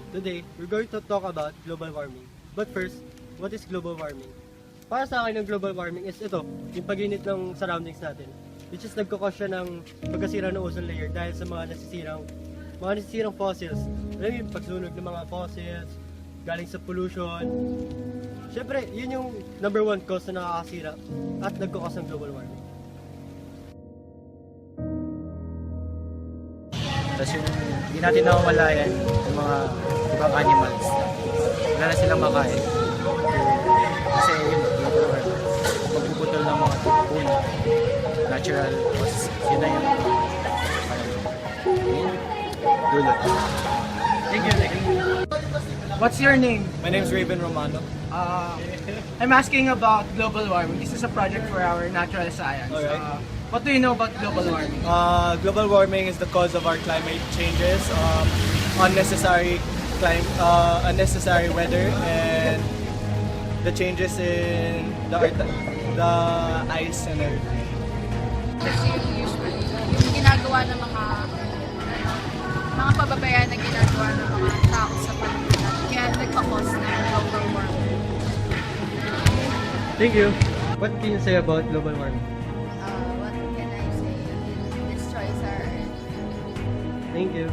Today, we're going to talk about global warming. But first, what is global warming? Para sa akin, ang global warming is ito, yung pag-init ng surroundings natin. Which is nagkakos siya ng pagkasira ng ozone layer dahil sa mga nasisirang fossils. Alam mo yung pagsunog ng mga fossils, galing sa pollution. Siyempre, yun yung number one cause na nakakasira at nagkakos ng global warming. Tapos yung hindi natin namamalayan yung mga ibang animals. Wala na silang makain. Kasi yun, magpuputol ng mga puno. Natural causes. Yun na yung dulot. Thank you. What's your name? My name is Raven Romano. I'm asking about global warming. This is a project for our natural science. Alright. What do you know about global warming? Global warming is the cause of our climate changes, unnecessary weather, and the changes in the ice and everything. Kasi yung ginagawa ng mga pababayaan na ginagawa ng mga tao sa paligid natin. Kaya nagpa-cause ng global warming. Thank you. What can you say about global warming? What can I say? It destroys our earth. Thank you.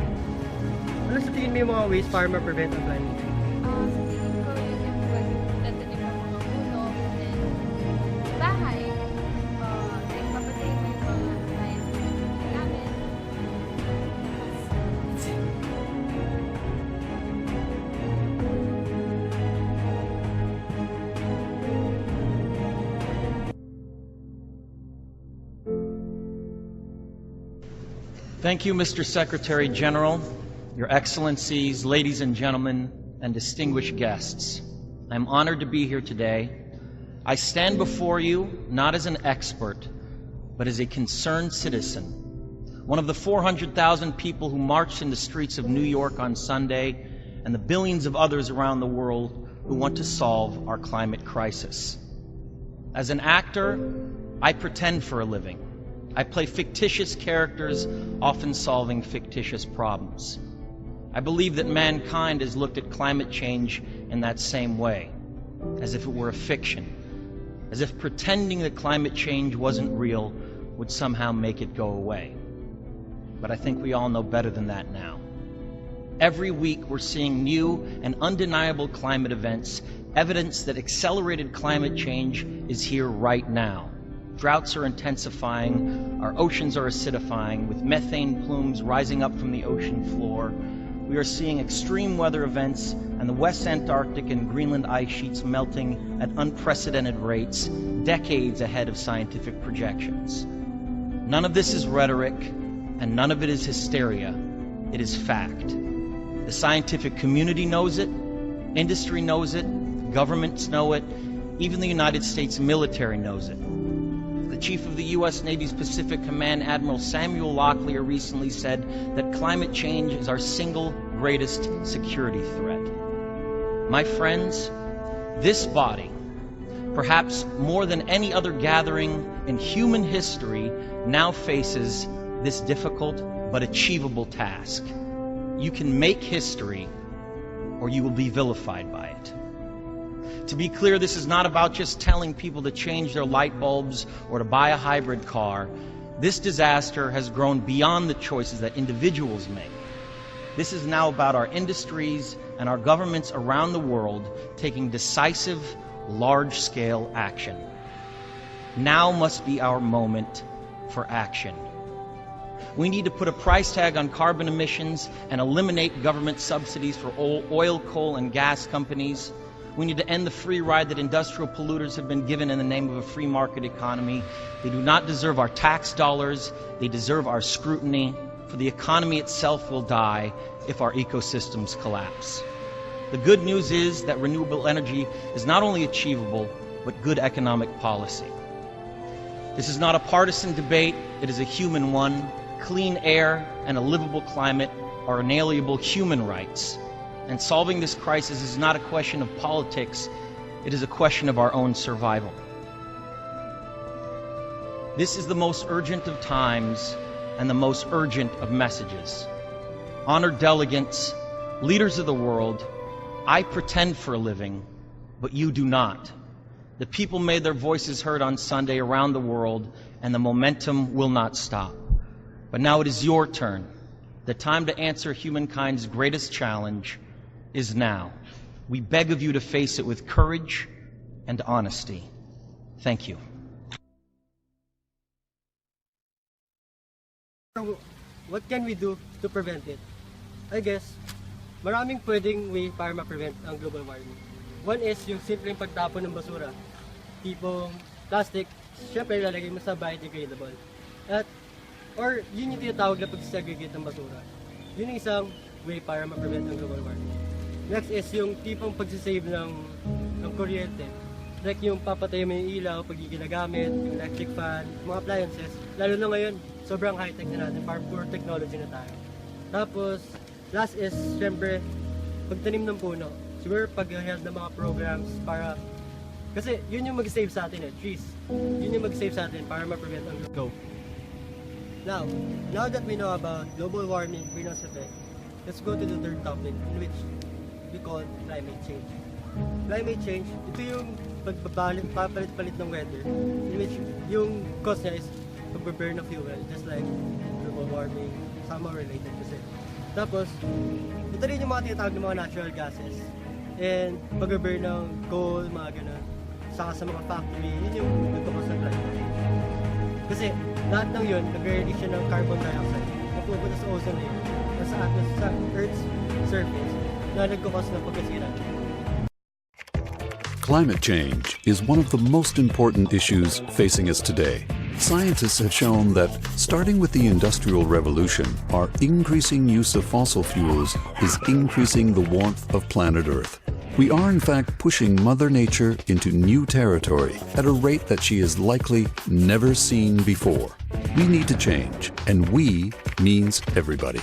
Ano sa tingin mo yung mga ways para ma-prevent ang climate change? Tingin ko yun yung pagtatanim ng mga puno and bahay. Like papatay mo yung mga appliances na gamit. Thank you, Mr. Secretary General, Your Excellencies, ladies and gentlemen, and distinguished guests. I'm honored to be here today. I stand before you not as an expert, but as a concerned citizen, one of the 400,000 people who marched in the streets of New York on Sunday, and the billions of others around the world who want to solve our climate crisis. As an actor, I pretend for a living. I play fictitious characters, often solving fictitious problems. I believe that mankind has looked at climate change in that same way, as if it were a fiction, as if pretending that climate change wasn't real would somehow make it go away. But I think we all know better than that now. Every week we're seeing new and undeniable climate events, evidence that accelerated climate change is here right now. Droughts are intensifying, our oceans are acidifying, with methane plumes rising up from the ocean floor. We are seeing extreme weather events and the West Antarctic and Greenland ice sheets melting at unprecedented rates, decades ahead of scientific projections. None of this is rhetoric, and none of it is hysteria. It is fact. The scientific community knows it, industry knows it, governments know it, even the United States military knows it. The chief of the U.S. Navy's Pacific Command, Admiral Samuel Locklear, recently said that climate change is our single greatest security threat. My friends, this body, perhaps more than any other gathering in human history, now faces this difficult but achievable task. You can make history, or you will be vilified by it. To be clear, this is not about just telling people to change their light bulbs or to buy a hybrid car. This disaster has grown beyond the choices that individuals make. This is now about our industries and our governments around the world taking decisive, large-scale action. Now must be our moment for action. We need to put a price tag on carbon emissions and eliminate government subsidies for oil, coal, and gas companies. We need to end the free ride that industrial polluters have been given in the name of a free market economy. They do not deserve our tax dollars. They deserve our scrutiny, for the economy itself will die if our ecosystems collapse. The good news is that renewable energy is not only achievable, but good economic policy. This is not a partisan debate, it is a human one. Clean air and a livable climate are inalienable human rights. And solving this crisis is not a question of politics, it is a question of our own survival. This is the most urgent of times and the most urgent of messages. Honored delegates, Leaders of the world, I pretend for a living, but you do not. The people made their voices heard on Sunday around the world, and the momentum will not stop. But now it is your turn. The time to answer humankind's greatest challenge is now. We beg of you to face it with courage and honesty. Thank you. What can we do to prevent it? I guess, maraming pwedeng way para ma-prevent ang global warming. One is yung simpleng pagtapon ng basura. Tipong plastic, syempre ilalagay mo sa biodegradable. Or yun yung tinatawag na pag-segregate ng basura. Yun yung isang way para ma-prevent ang global warming. Next is yung tipong pagsisave ng kuryente. Like yung papatay mo yung ilaw pag ginagamit, yung electric fan, mga appliances. Lalo na ngayon, sobrang high-tech na natin, para pure technology na tayo. Tapos, last is, syempre, pagtanim ng puno. Siguro pag-health ng mga programs para, kasi yun yung mag-save sa atin trees. Yun yung mag-save sa atin para ma-prevent ang go. Now that we know about global warming, greenhouse effect, let's go to the third topic, in which we call climate change. Climate change, ito yung papalit-palit ng weather, in which yung cause niya is pag-burn of fuel, just like global warming, somehow related kasi. Tapos, ito rin yung mga tinatawag ng mga natural gases, and pag-burn ng coal, mga ganun, saka sa mga factory, yun yung nagkakos ng climate change. Kasi, lahat ng yun, nag-release siya ng carbon dioxide, na pupunta sa ozone layer, na sa Earth's surface, na nagkakos ng pagkasira. Climate change is one of the most important issues facing us today. Scientists have shown that, starting with the Industrial Revolution, our increasing use of fossil fuels is increasing the warmth of planet Earth. We are in fact pushing Mother Nature into new territory at a rate that she has likely never seen before. We need to change, and we means everybody.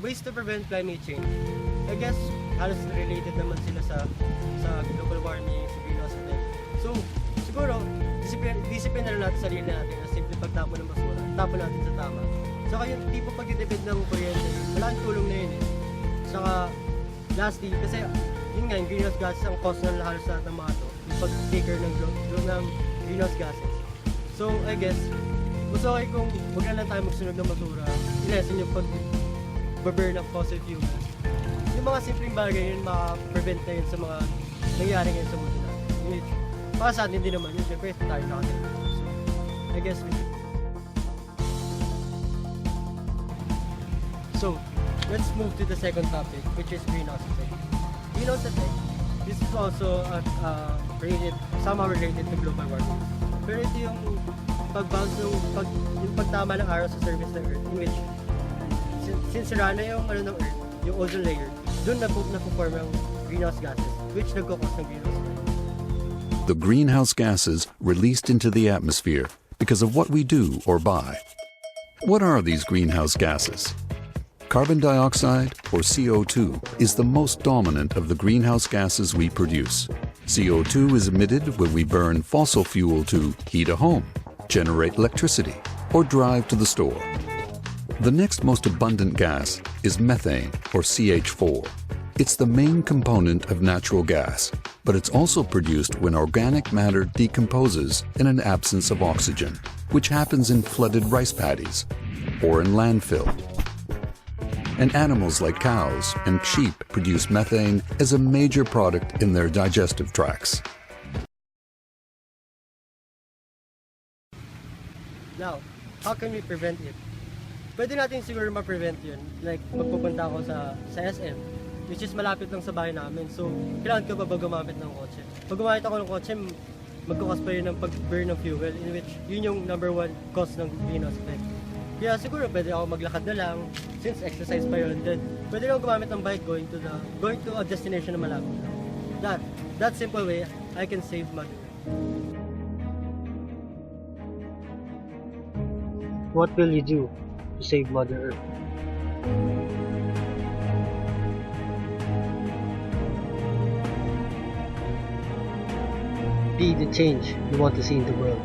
Ways to prevent climate change. I guess, halos related naman sila sa global warming, sa greenhouse effect. So, siguro, discipline na natin sarili natin na simple pagtapon ng basura. Tapon natin sa tama. Saka yung tipo pagdidepend ng kuryente, malaking tulong na yun eh. Saka, lastly, kasi yun nga, yung greenhouse gases ang cause ng halos lahat ng mga to. Yung pag-taker ng greenhouse gases. So, I guess, mas okay kung huwag na lang tayo magsunod ng basura. Ilesin yung pag-burn of fossil fuels. Yung mga simpleng bagay yun, maka-prevent na yun sa mga nangyari ngayon sa mundo natin. Para sa atin din naman yun, syempre tayo nakatin. So, I guess we should. So, let's move to the second topic, which is greenhouse effect. Greenhouse effect, this is also somehow related to global warming. Pero ito yung pag-bounce yung pagtama ng araw sa surface ng Earth, in which since sira na yung ng Earth, yung ozone layer, doon na-form ang greenhouse gases, which nagkakos ng greenhouse effect. The greenhouse gases released into the atmosphere because of what we do or buy. What are these greenhouse gases? Carbon dioxide, or CO2, is the most dominant of the greenhouse gases we produce. CO2 is emitted when we burn fossil fuel to heat a home, generate electricity, or drive to the store. The next most abundant gas is methane, or CH4. It's the main component of natural gas, but it's also produced when organic matter decomposes in an absence of oxygen, which happens in flooded rice paddies or in landfill. And animals like cows and sheep produce methane as a major product in their digestive tracts. Now, how can we prevent it? Pwede natin siguro ma-prevent yun. Like, magpupunta ako sa SM, which is malapit lang sa bahay namin. So, kailangan ko ba gumamit ng kotse? Pag gumamit ako ng kotse, magkakos pa yun ng pag-burn ng fuel, in which yun yung number one cause ng greenhouse effect. Kaya siguro pwede ako maglakad na lang, since exercise pa yun. Then, pwede lang gumamit ng bike going to a destination na malapit lang. That simple way, I can save money. What will you do to save Mother Earth? Be the change you want to see in the world.